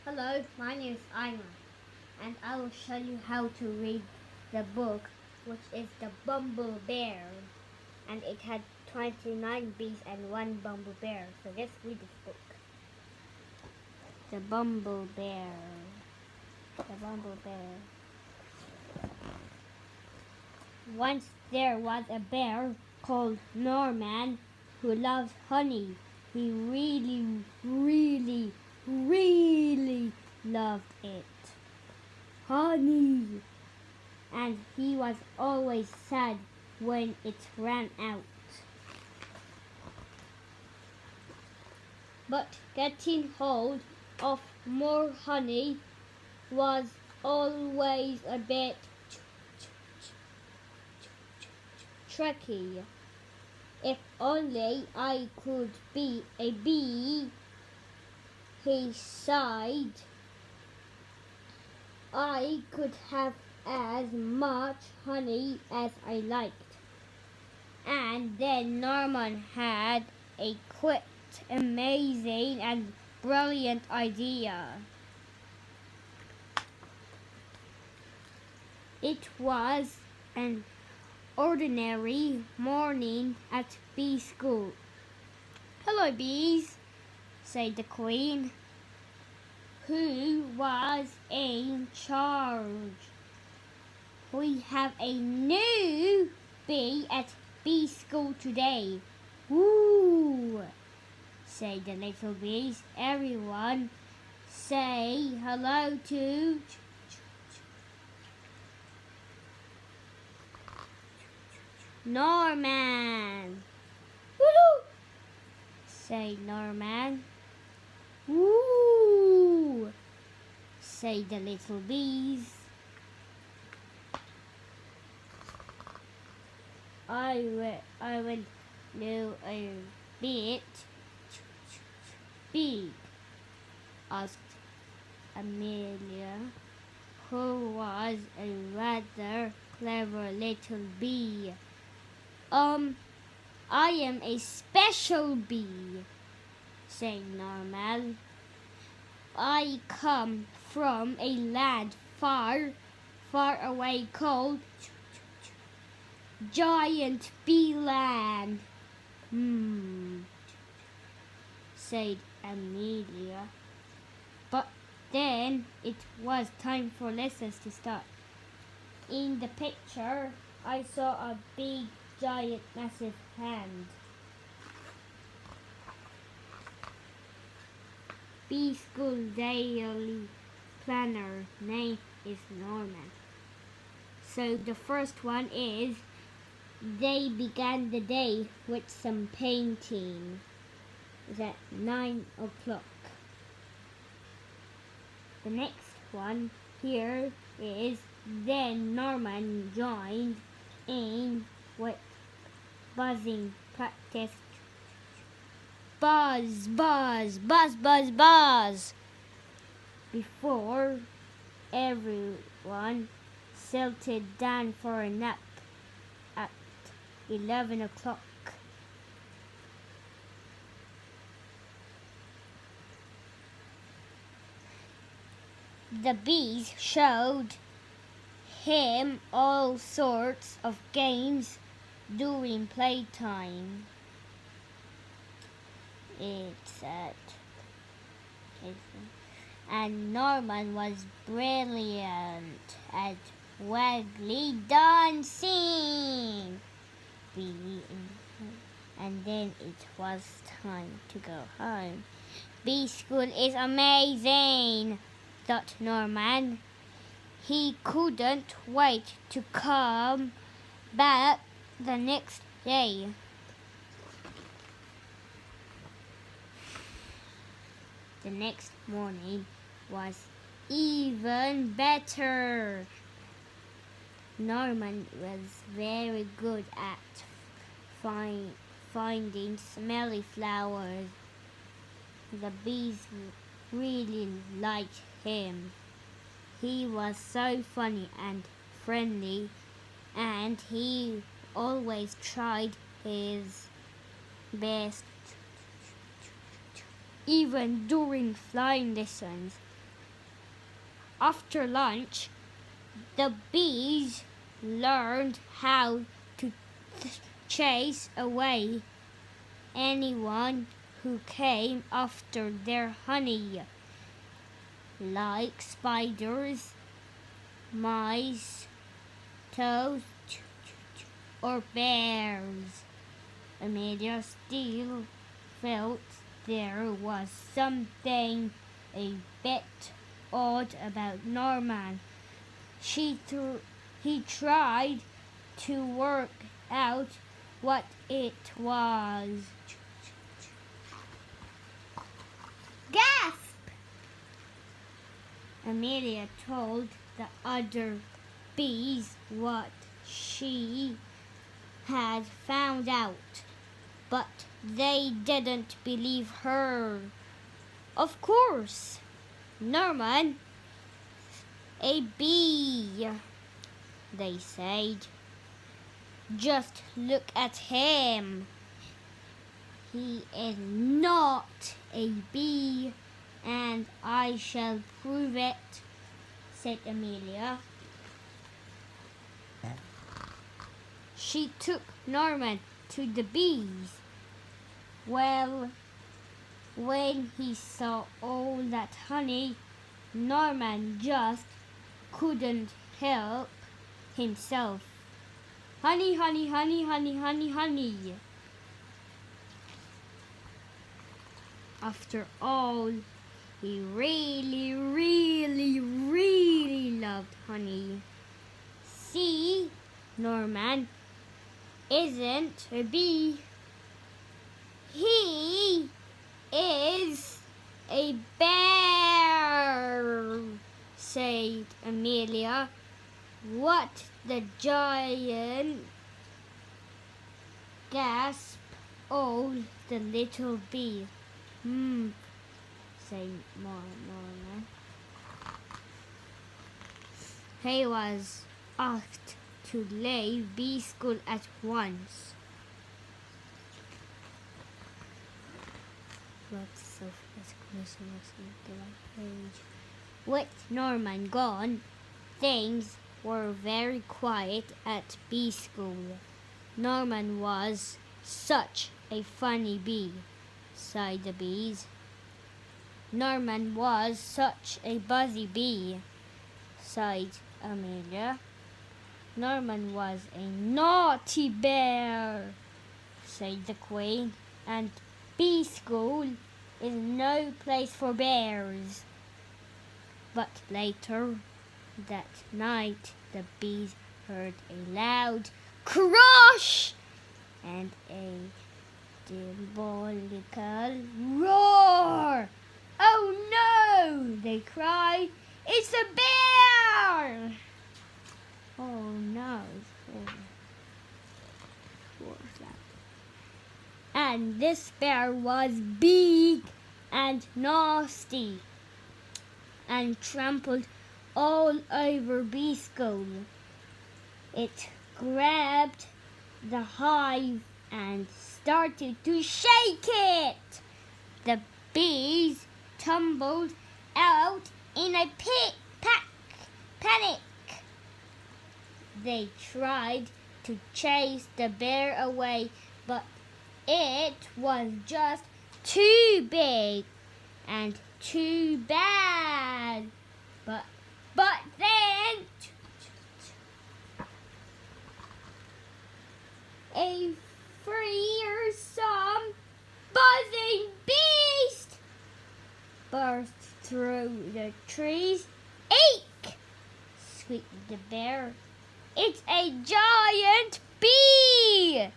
Hello, my name is Ima, and I will show you how to read the book, which is The Bumble Bear. And it had 29 bees and one bumble bear. So let's read this book. The Bumble Bear. The Bumble Bear. Once there was a bear called Norman who loved honey. He really loved it. Honey! And he was always sad when it ran out. But getting hold of more honey was always a bit tricky. If only I could be a bee, he sighed. I could have as much honey as I liked. And then Norman had a quick, amazing, and brilliant idea. It was an ordinary morning at bee school. "Hello, bees," said the queen, who was in charge. "We have a new bee at bee school today." "Woo!" said the little bees. "Everyone say hello to Norman." "Woo!" said Norman. "Woo!" said the little bees. I will do a bit big," asked Amelia, who was a rather clever little bee. "I am a special bee," said Norman. "I come from a land far, far away called Giant Bee Land." Said Amelia. But then it was time for lessons to start. In the picture, I saw a big, giant, massive hand. Bee School Daily Planner name is Norman. So the first one is, they began the day with some painting. It's at 9 o'clock. The next one here is, then Norman joined in with buzzing practice. Buzz, buzz, buzz, buzz, buzz. Before everyone settled down for a nap at 11 o'clock. The bees showed him all sorts of games during playtime. And Norman was brilliant at waggly dancing. And then it was time to go home. Bee school is amazing, thought Norman. He couldn't wait to come back the next day. The next morning was even better. Norman was very good at finding smelly flowers. The bees really liked him. He was so funny and friendly, and he always tried his best, even during flying lessons. After lunch, the bees learned how to chase away anyone who came after their honey, like spiders, mice, toads, or bears. Amelia still felt there was something a bit odd about Norman. He tried to work out what it was. Gasp! Amelia told the other bees what she had found out, but they didn't believe her. Of course, Norman, a bee, they said. Just look at him. He is not a bee, and I shall prove it, said Amelia. She took Norman to the bees. Well, when he saw all that honey, Norman just couldn't help himself. Honey, honey, honey, honey, honey, honey. After all, he really, really, really loved honey. See, Norman isn't a bee. He is a bear, said Amelia. What the giant? Gasped all the little bees. Said Norman. He was asked to leave bee school at once. With Norman gone, things were very quiet at bee school. Norman was such a funny bee, sighed the bees. Norman was such a buzzy bee, sighed Amelia. Norman was a naughty bear, said the Queen, and bee school is no place for bears. But later that night, the bees heard a loud crash and a diabolical roar. Oh no, they cried, it's a bear! Oh no, and this bear was big and nasty and trampled all over bee school. It grabbed the hive and started to shake it. The bees tumbled out in a panic. They tried to chase the bear away, but it was just too big and too bad. But then a fearsome buzzing beast burst through the trees. Eek! Squeaked the bear. It's a giant bee!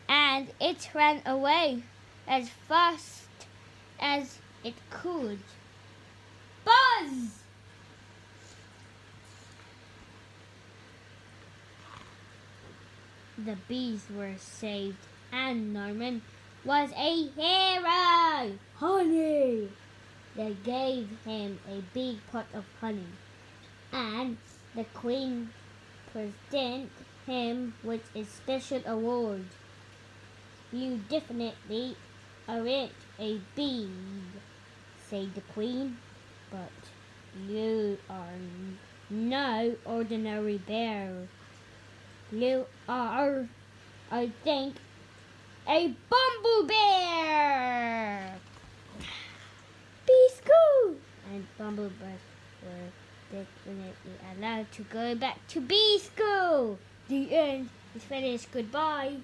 And it ran away as fast as it could. Buzz! The bees were saved, and Norman was a hero. Honey! They gave him a big pot of honey, and the Queen presented him with a special award. You definitely aren't a bee, said the Queen, but You are no ordinary bear. You are, I think, a bumble bear. B-School! And bumblebears were definitely allowed to go back to B-School. The end is finished. Goodbye.